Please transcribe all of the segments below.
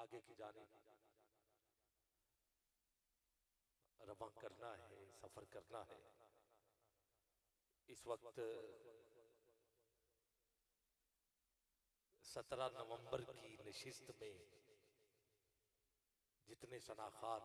आगे की जानिब रवां करना है, सफर करना है। इस वक्त 17 नवंबर की नशिस्त में जितने शनाखान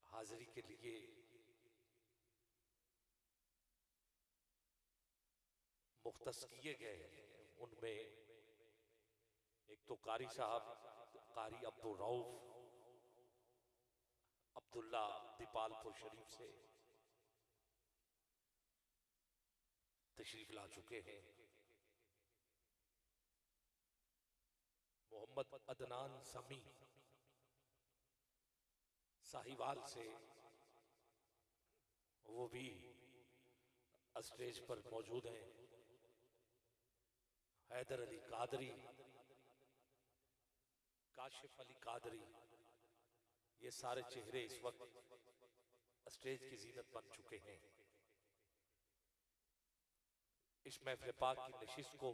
हाजिरी के लिए मुख्तस किए गए हैं, उनमें एक तो कारी साहब कारी अब्दुल रऊफ अब्दुल्ला दीपालपुर शरीफ से तशरीफ ला चुके हैं। मोहम्मद अदनान समी साहिवाल से वो भी स्टेज पर मौजूद हैं। हैदर अली कादरी, काशिफ अली कादरी, ये सारे चेहरे इस वक्त स्टेज की जीनत बन चुके हैं। इस महफिल पाक की नशिस्त को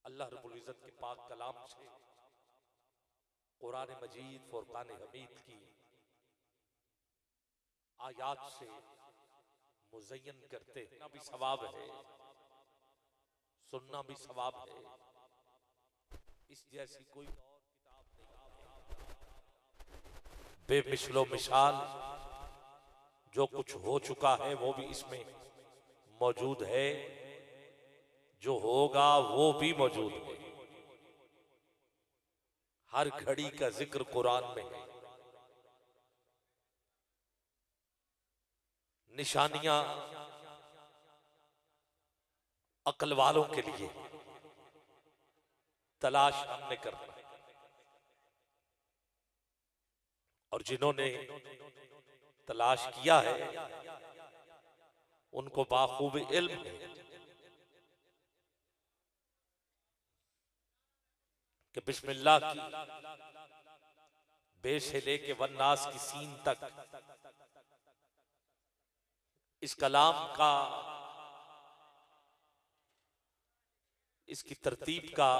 अल्लाह रब्बुल इज्जत के पाक कलाम से, कुरान मजीद फुरकान हमीद की आयात से मुज़य्यन करते ना भी सवाब है, सुनना भी सवाब है। इस जैसी कोई और किताब नहीं, बेमिसलो मिसाल जो कुछ हो चुका है वो भी इसमें मौजूद है, जो होगा वो भी मौजूद है। हर घड़ी का जिक्र कुरान में है। निशानियां अक्ल वालों के लिए तलाश हमने करना, और जिन्होंने तलाश किया है उनको बाखूब इल्म है कि बिस्मिल्लाह की बे से लेके वन्नास की सीन तक इस कलाम का, इसकी तरतीब का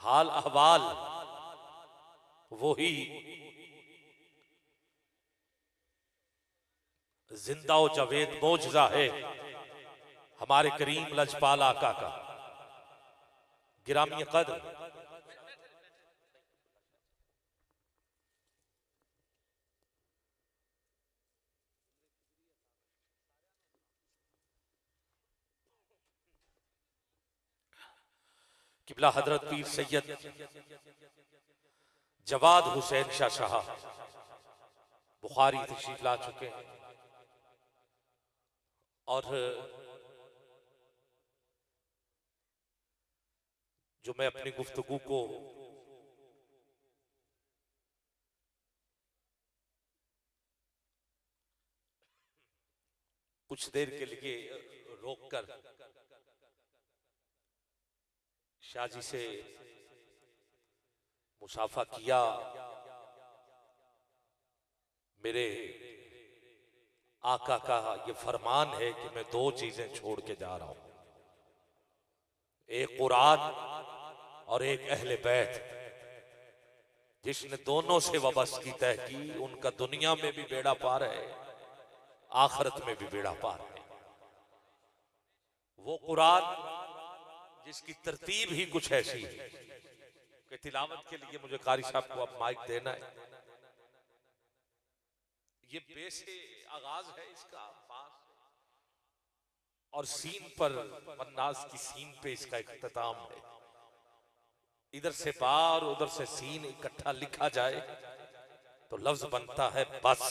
हाल अहवाल वही जिंदा व जवेद मौजज़ा है हमारे करीम लजपाल आका का। गिरामी कद्र किबला हजरत पीर सैयद जवाद हुसैन शाह साहब बुखारी तशरीफ ला चुके हैं, और जो मैं अपनी गुफ्तगू को कुछ देर के लिए रोककर शाह जी से मुसाफा किया। मेरे आका का ये फरमान है कि मैं दो चीजें छोड़ के जा रहा हूं, एक कुरान और एक अहले बैत। जिसने दोनों से वाबस्तगी तय की उनका दुनिया में भी बेड़ा पार है, आखिरत में भी बेड़ा पार है। वो कुरान जिसकी तरतीब ही कुछ ऐसी है कि तिलावत के लिए मुझे कारी साहब को अब माइक देना है। ये बे से आगाज है इसका पास, और सीन पर वन्नास की सीन पे इसका इख्तिताम है। इधर से बार उधर से सीन इकट्ठा लिखा जाए तो लफ्ज बनता है बस।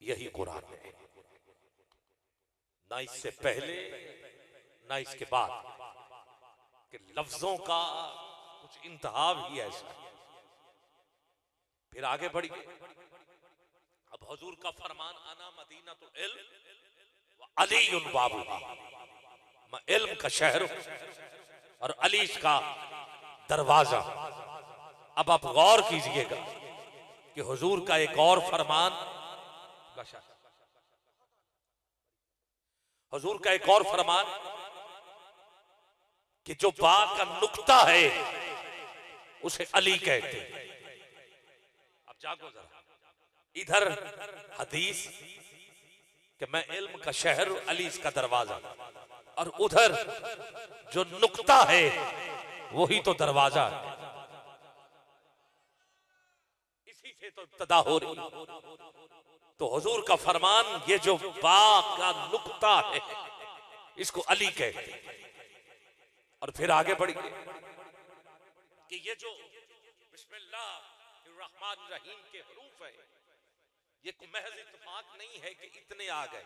यही कुरान है, ना इससे पहले ना इसके बाद, कि लफ्जों का कुछ इंतहा भी ऐसा है। फिर आगे बढ़िए, अब हुजूर का फरमान आना मदीना तो इल्म व अली बाबूहा, मैं इल्म का शहर हूं और अली का दरवाजा। अब आप गौर कीजिएगा कि हुजूर का एक और फरमान, हुजूर का एक और फरमान कि जो बा का नुक्ता है उसे अली कहते हैं। अब जागो जरा, इधर हदीस कि मैं इल्म का शहर, अली इसका दरवाजा, और उधर जो नुक्ता है वही तो दरवाजा है। इसी से तो इब्तिदा हो रही। तो हुजूर का फरमान, ये जो बा का नुक्ता है इसको अली कहते हैं। और फिर आगे बढ़िए कि ये जो बिस्मिल्लाहिर्रहमानिर्रहीम के हरूफ है, ये कोई महज इत्तेफाक नहीं है कि इतने आ गए,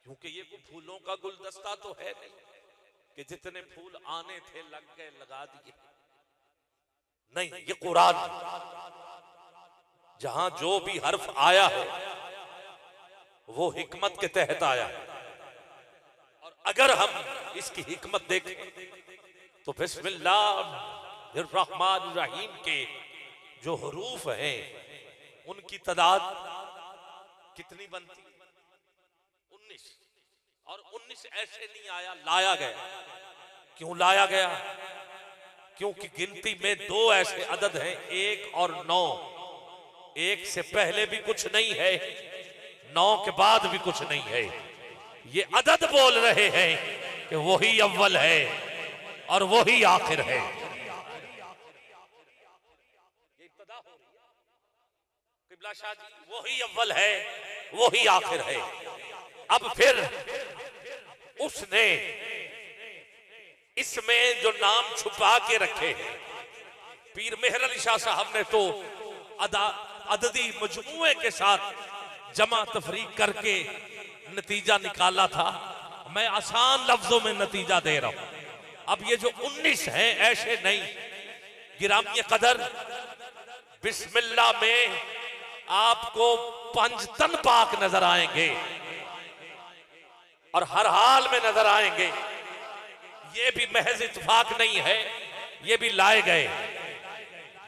क्योंकि ये कोई फूलों का गुलदस्ता तो है नहीं कि जितने फूल आने थे लग गए लगा दिए। नहीं, ये कुरान, जहां जो भी हर्फ आया है वो हिकमत के तहत आया है। और अगर हम इसकी हिकमत देखें तो बिस्मिल्लाहिर्रहमानिर्रहीम के जो हरूफ हैं उनकी तादाद कितनी बनती? 19। और 19 ऐसे नहीं आया, लाया गया। क्यों लाया गया? क्योंकि गिनती में दो ऐसे अदद हैं, 1 और 9। 1 से पहले भी कुछ नहीं है, 9 के बाद भी कुछ नहीं है। ये अदद बोल रहे हैं कि वही अव्वल है और वही आखिर है। ये इब्तिदा हो रही है। किबला शाह जी, वही अव्वल है वही आखिर है। अब फिर उसने इसमें जो नाम छुपा के रखे हैं, पीर मेहर अली शाह साहब ने तो अददी मजमूए के साथ जमा तफरीक करके नतीजा निकाला था। मैं आसान लफ्जों में नतीजा दे रहा हूं। अब ये जो 19 हैं ऐसे नहीं। गिरामी कदर, बिस्मिल्लाह में आपको 5 तन पाक नजर आएंगे और हर हाल में नजर आएंगे। ये भी महज इत्तेफाक नहीं है, ये भी लाए गए।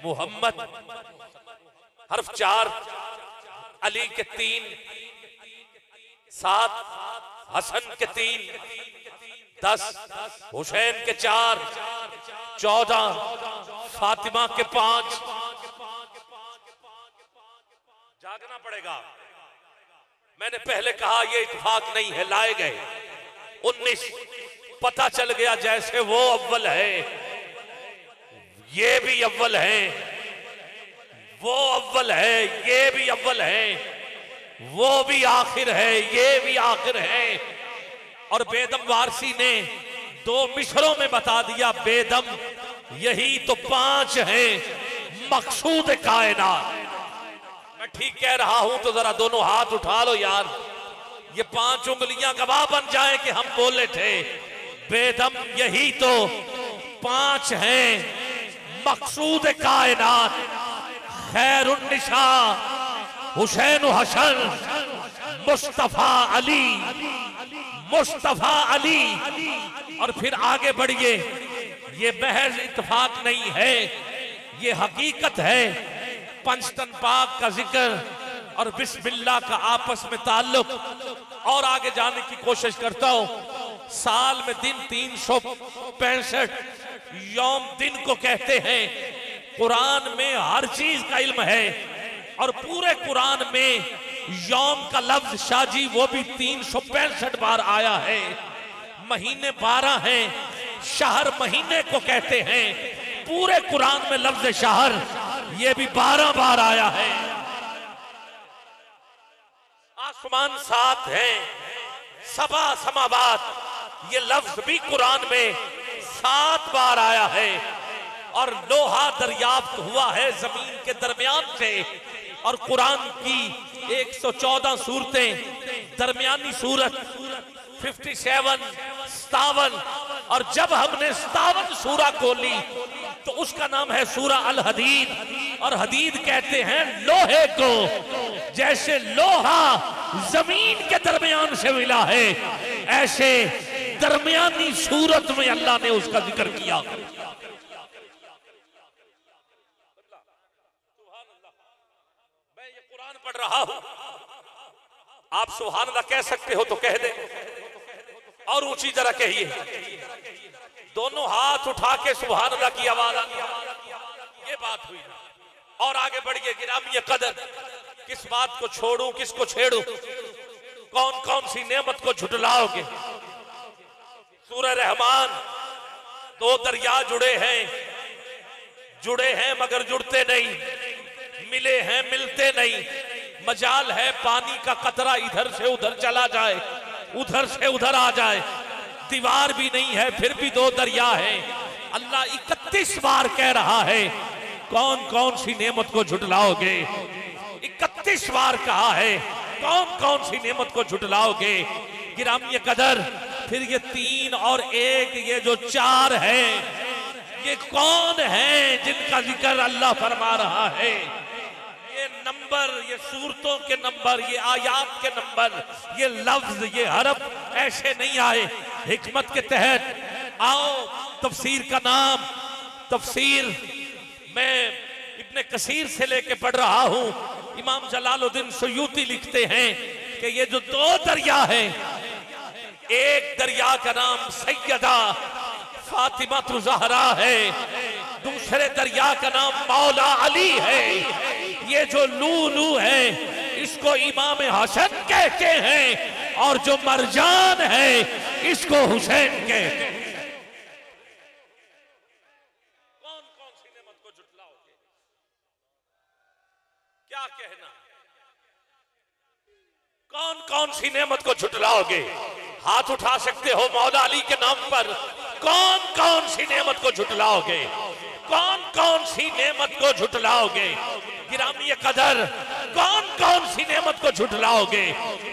मोहम्मद हर्फ 4, अली के 3, 7, हसन के 3, 10, हुसैन के 4, 14, फातिमा के 5। जागना पड़ेगा। मैंने पहले कहा यह इत्तेफाक नहीं है, लाए गए। 19 पता चल गया जैसे वो अव्वल है, ये भी अव्वल है, वो अव्वल है, ये भी अव्वल है, वो भी आखिर है, ये भी आखिर है। और बेदम वारसी ने 2 मिसरों में बता दिया, बेदम यही तो 5 हैं मकसूद कायनात। मैं ठीक कह रहा हूं तो जरा दोनों हाथ उठा लो यार, ये 5 उंगलियां गवाह बन जाए कि हम बोले थे। बेदम यही तो 5 हैं मकसूद कायनात, खैरुन्निसा, हुसैन हसन, मुस्तफा अली, मुस्तफा अली। और फिर आगे बढ़िए, ये महज इत्तेफाक नहीं है, ये हकीकत है। 5 तन पाक का जिक्र और बिस्मिल्लाह का आपस में ताल्लुक। और आगे जाने की कोशिश करता हूं। साल में दिन 365 यौम दिन को कहते हैं। कुरान में हर चीज का इल्म है और पूरे कुरान में यौम का लफ्ज शाजी वो भी 365 बार आया है। महीने 12 हैं, शहर महीने को कहते हैं। पूरे कुरान में लफ्ज शहर ये भी 12 बार आया है। आसमान 7 हैं, सबा समावात, ये लफ्ज भी कुरान में 7 बार आया है। और लोहा दरियाफ्त हुआ है जमीन के दरमियान से। और कुरान की 114 सूरतें, दरमियानी सूरत 57, 57। और जब हमने 57 सूरा खोली तो उसका नाम है सूरा अल हदीद। और हदीद कहते हैं लोहे को, जैसे लोहा जमीन के दरमियान से मिला है, ऐसे दरमियानी सूरत में अल्लाह ने उसका जिक्र किया। मैं ये कुरान पढ़ रहा हूं, आप सुभान अल्लाह कह सकते हो तो कह दे। और ऊंची जरा कहिए, दोनों हाथ उठा के सुभान अल्लाह की आवाज आ, ये बात हुई। और आगे बढ़िए गिरामी कदर, किस बात को छोड़ूं किसको छेड़ूं, कौन कौन सी नेमत को झुटलाओगे। सूरह रहमान, दो दरिया जुड़े हैं मगर जुड़ते नहीं, मिले हैं मिलते नहीं, मजाल है पानी का कतरा इधर से उधर चला जाए, उधर से उधर आ जाए, दीवार भी नहीं है फिर भी दो दरिया है। अल्लाह 31 बार कह रहा है कौन कौन सी नेमत को झुटलाओगे, 31 बार कहा है कौन कौन सी नेमत को झुटलाओगे। गिरामी कदर, फिर ये 3 और 1 ये जो 4 है, ये कौन है जिनका जिक्र अल्लाह फरमा रहा है। ये नंबर, ये सूरतों के नंबर, ये आयात के नंबर, ये लफ्ज, ये हरफ ऐसे नहीं आए हिकमत के तहत। आओ तफसीर का नाम, तफसीर मैं इब्ने कसीर से लेके पढ़ रहा हूं। इमाम जलालुद्दीन सुयूती लिखते हैं कि ये जो 2 दरिया है, एक दरिया का नाम सैयदा फातिमा ज़हरा है, दूसरे दरिया का नाम मौला अली है। ये जो लूलू है इसको इमाम हसन कहते हैं और जो मरजान है इसको हुसैन कहते हैं। कौन कौन सी नेमत को झुटलाओगे, क्या कहना, कौन कौन सी नेमत को झुटलाओगे। हाथ उठा सकते हो मौला अली के नाम पर, कौन कौन सी नेमत को झुटलाओगे, कौन कौन सी नेमत को झुटलाओगे। गिरामी कदर, कौन कौन सी नेमत को झुटलाओगे।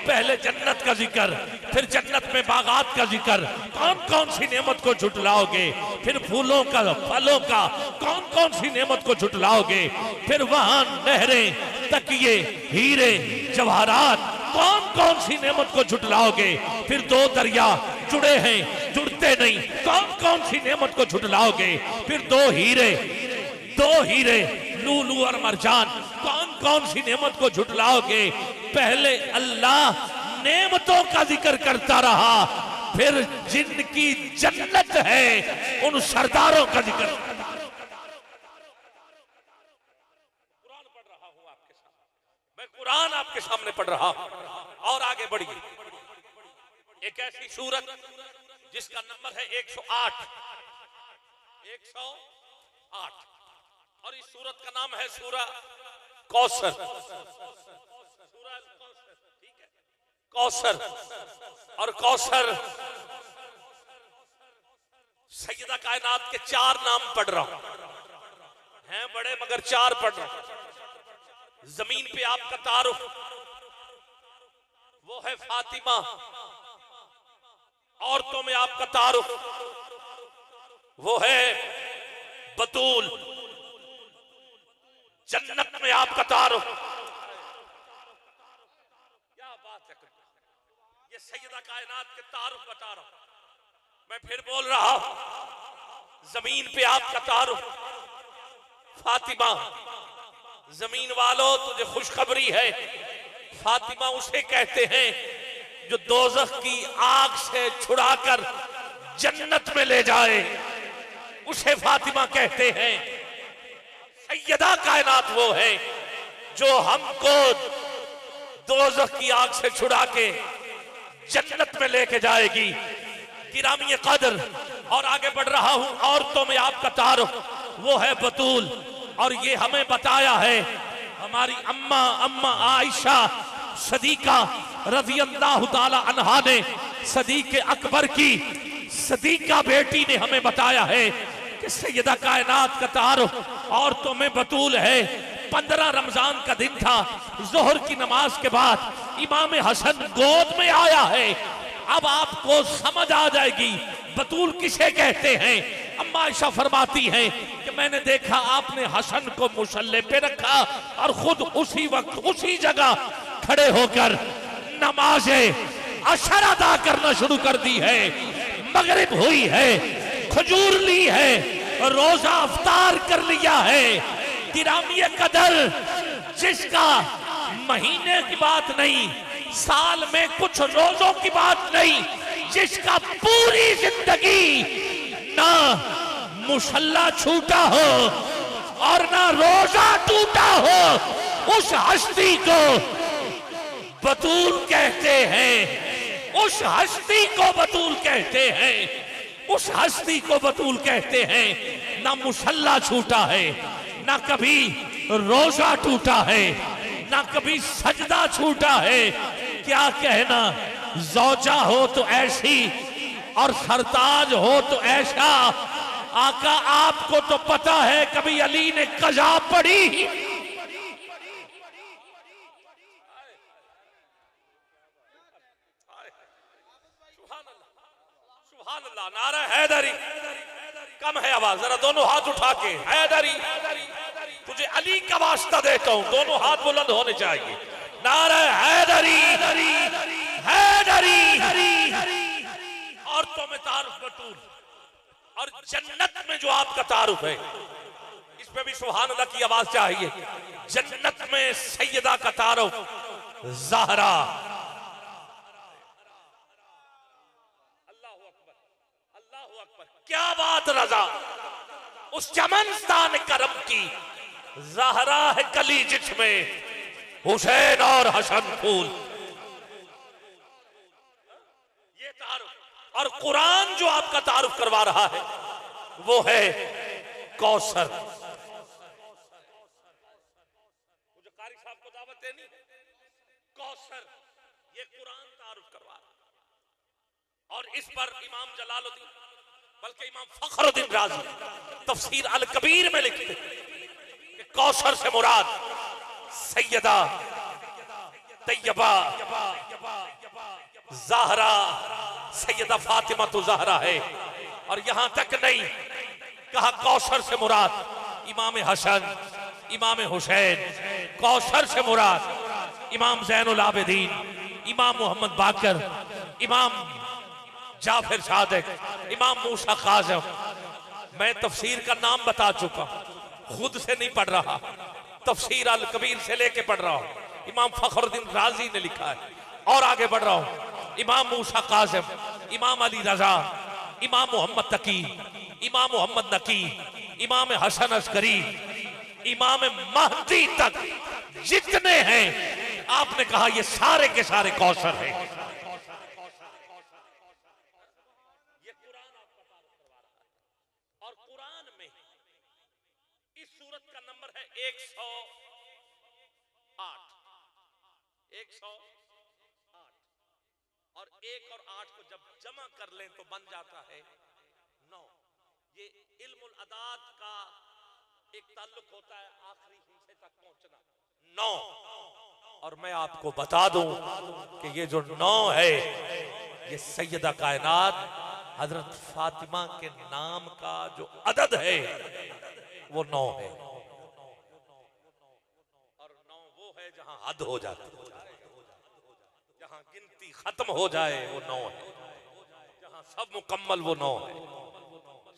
पहले जन्नत का जिक्र, फिर जन्नत में बागात का जिक्र, कौन कौन सी नेमत को झुटलाओगे। फिर फूलों का, फलों का, कौन कौन सी नेमत को झुटलाओगे। फिर वहां नहरें, तकिए, हीरे, जवाहरात, कौन कौन सी नेमत को झुटलाओगे। फिर 2 दरिया जुड़े हैं जुड़ते नहीं, कौन कौन सी नेमत को झुटलाओगे। फिर 2 हीरे लूलू और मरजान, कौन कौन सी नेमत को झुटलाओगे। पहले अल्लाह नेमतों का जिक्र करता रहा, फिर जिनकी जन्नत है उन सरदारों का जिक्र। कुरान पढ़ रहा हूं आपके सामने, मैं कुरान आपके सामने पढ़ रहा हूं। और आगे बढ़िए, एक ऐसी सूरत जिसका नंबर है 108, 108, और इस सूरत का नाम है सूरा कौसर। ठीक है, कौसर। और कौसर सैयदा कायनात के 4 नाम पढ़ रहा हूं, हैं बड़े मगर 4 पढ़ रहा हूं। जमीन पे आपका तारुफ वो है फातिमा, औरतों में आपका तारुफ वो है बतूल, जन्नत में आपका तारुफ। क्या बात है, ये सैयदा कायनात के तारुफ बता रहा हूं। मैं फिर बोल रहा हूं, जमीन पे आपका तारुफ फातिमा। जमीन वालों तुझे खुशखबरी है, फातिमा उसे कहते हैं जो दोज़ख की आग से छुड़ाकर जन्नत में ले जाए, उसे फातिमा कहते हैं। सैयदा कायनात वो है जो हमको दोज़ख की आग से छुड़ा के जन्नत में लेके जाएगी। गिरामी कदर, और आगे बढ़ रहा हूं, औरतों में आपका तारुफ वो है बतूल। और ये हमें बताया है हमारी अम्मा आयशा सदीका रज़ी अल्लाह ताला अन्हा ने, सदीक अकबर की सदीका बेटी ने हमें बताया है कि सैयदा कायनात का तारुफ औरतों में बतूल है। 15 रमजान का दिन था, जोहर की नमाज के बाद इमाम हसन गोद में आया है। अब आपको समझ आ जाएगी बतूल किसे कहते हैं। अम्मा आयशा फरमाती हैं कि मैंने देखा आपने हसन को मुसल्ले पे रखा और खुद उसी वक्त उसी जगह खड़े होकर नमाज़े अशर अदा करना शुरू कर दी है। मगरिब हुई है, खजूर ली है, रोजा अफ्तार कर लिया है। गिरामी कदर, जिसका महीने की बात नहीं, साल में कुछ रोजों की बात नहीं, जिसका पूरी जिंदगी ना मुसल्ला छूटा हो और ना रोजा टूटा हो, उस हस्ती को बतूल कहते हैं। उस हस्ती को बतूल कहते हैं। उस हस्ती को बतूल कहते हैं। ना मुसल्ला छूटा है, ना कभी रोजा टूटा है, ना कभी सजदा छूटा है। क्या कहना, ज़ौजा हो तो ऐसी और सरताज हो तो ऐसा। आका आपको तो पता है कभी अली ने कज़ा पढ़ी। सुभान अल्लाह, नारा हैदरी। कम है आवाज, जरा दोनों हाथ उठा के हैदरी। तुझे अली का वास्ता देता हूं, दोनों हाथ बुलंद होने चाहिए। नारा हैदरी हैदरी। और तो में तारुफ बतूल और जन्नत में जो आपका तारुफ है, इस पे भी सुभान अल्लाह की आवाज चाहिए। जन्नत में सैयदा का तारुफ ज़हरा। क्या बात रजा, उस चमनस्तान करम की ज़हरा है कली जिसमें हुसैन और हसन फूल। ये तारुफ। और कुरान जो आपका तारुफ करवा रहा है वो है कौसर। मुझे कारी साहब को दावत देनी, कौसर ये कुरान तारुफ करवा रहा है। और इस पर इमाम जलालुद्दीन बल्कि इमाम फखरुद्दीन राज़ी तफसीर अल कबीर में लिखते कि कौसर से मुराद सैयदा तैयबा ज़हरा सैयदा फातिमा तो ज़हरा है। और यहां तक नहीं कहा कौसर से मुराद इमाम हसन, इमाम हुसैन। कौसर से मुराद इमाम ज़ैनुल आबिदीन, इमाम मोहम्मद बाकर, इमाम जाफर सादिक, इमाम मूसा काज़िम। मैं तफसीर का नाम बता चुका, खुद से नहीं पढ़ रहा, तफसीर अल कबीर से लेके पढ़ रहा हूं। इमाम फखरुद्दीन राज़ी ने लिखा है। और आगे बढ़ रहा हूं, इमाम मूसा काज़िम, इमाम अली रजा, इमाम मोहम्मद तकी, इमाम मोहम्मद नकी, इमाम हसन अस्करी, इमाम महदी तक जितने हैं, आपने कहा ये सारे के सारे कौसर हैं। ये कुरान आपका तारुफ करवा रहा है। और कुरान में इस सूरत का नंबर है 108। 108 और 1 और 8 को जब जमा कर लें तो बन जाता है 9। ये इल्मुल अदाद का एक ताल्लुक होता है आखिरी हिस्से तक पहुंचना, 9। और मैं आपको बता दूं कि ये जो 9 है ये सैयदा कायनात हजरत फातिमा के नाम का जो अदद है वो 9 है। और 9 वो है जहां हद हो जाती है, जहां गिनती खत्म हो जाए वो 9 है, जहां सब मुकम्मल वो 9 है।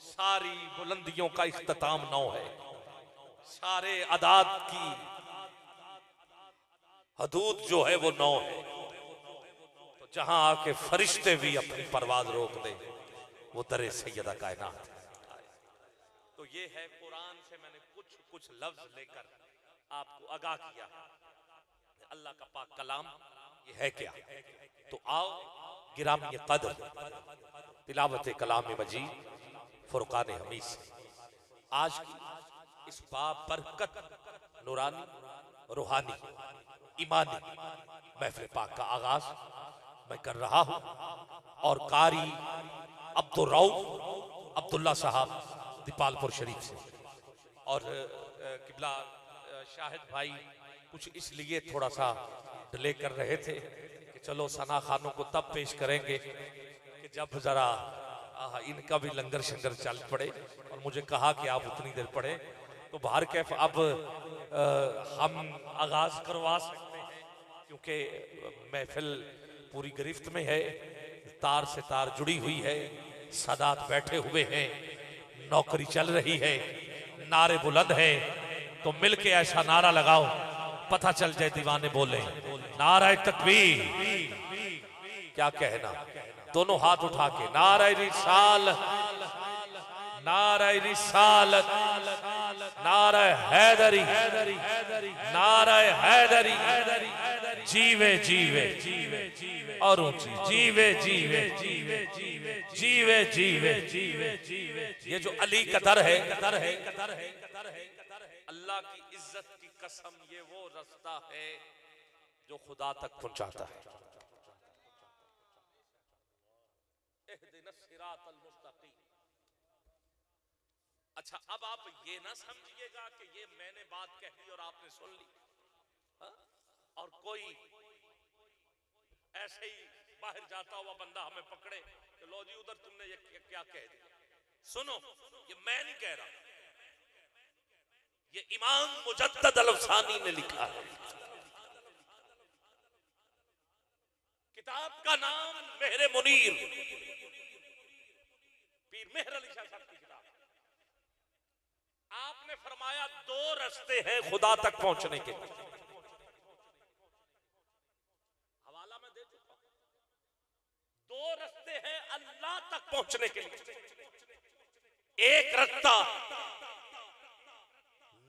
सारी बुलंदियों का इख्तिताम 9 है, सारे अदाद की हदूद जो है वो 9 है। तो जहां आके फरिश्ते भी अपनी परवाज रोक दे वो दरे सैयदा कायनात है। तो ये है कुरान से मैंने कुछ लफ्ज लेकर आपको आगाह किया, अल्लाह का पाक कलाम ये है क्या। तो आओ गिरामी कद्र तिलावत कलाम मजीद फुरकान हमीद से आज की इस बाबरकत नूरानी रूहानी ईमानी महफिल पाक का आगाज मैं कर रहा हूं। और कारी अब्दुर्रऊफ अब्दुल्ला साहब दीपालपुर शरीफ से। और किबला शाहिद भाई कुछ इसलिए थोड़ा सा डिले कर रहे थे कि चलो सना खानों को तब पेश करेंगे कि जब जरा इनका भी लंगर शंगर चल पड़े। और मुझे कहा कि आप उतनी देर पढ़े तो बाहर कैफ अब हम आगाज करवा सकते हैं क्योंकि महफिल पूरी गिरफ्त में है, तार से तार जुड़ी हुई है, सादात बैठे हुए हैं, नौकरी चल रही है, नारे बुलंद हैं। तो मिलके ऐसा नारा लगाओ पता चल जाए दीवाने बोले नारा तकबीर। क्या कहना, दोनों हाथ उठा के नारा रिसालत, नारा रिसालत, नारा हैदरी, नारा हैदरी, जीवे जीवे और ऊंची, जीवे जीवे जीवे जीवे जीवे। ये जो अली का दर है, अल्लाह की इज्जत की कसम, ये वो रास्ता है जो खुदा तक पहुंचाता है। अच्छा, अब आप ये ना समझिएगा कि ये मैंने बात कह दी और आपने सुन ली, हा? और कोई ऐसे ही बाहर जाता हुआ बंदा हमें पकड़े कि लो जी उधर तुमने ये क्या कह दिया। सुनो, ये मैं नहीं कह रहा, ये इमाम मुजद्दद अल-अफ़सानी ने लिखा है। किताब का नाम मेहरे मुनीर, पीर मेहर अली शाह साहब की किताब। आपने फरमाया दो रास्ते हैं खुदा तक पहुंचने के, हवाला में दे चुका हूं। दो रास्ते हैं अल्लाह तक पहुंचने के लिए। एक रास्ता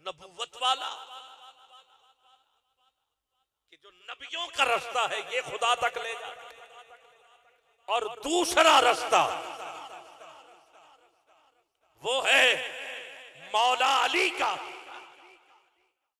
नबुव्वत वाला कि जो नबियों का रास्ता है, ये खुदा तक ले जाता, और दूसरा रास्ता वो है मौला अली का,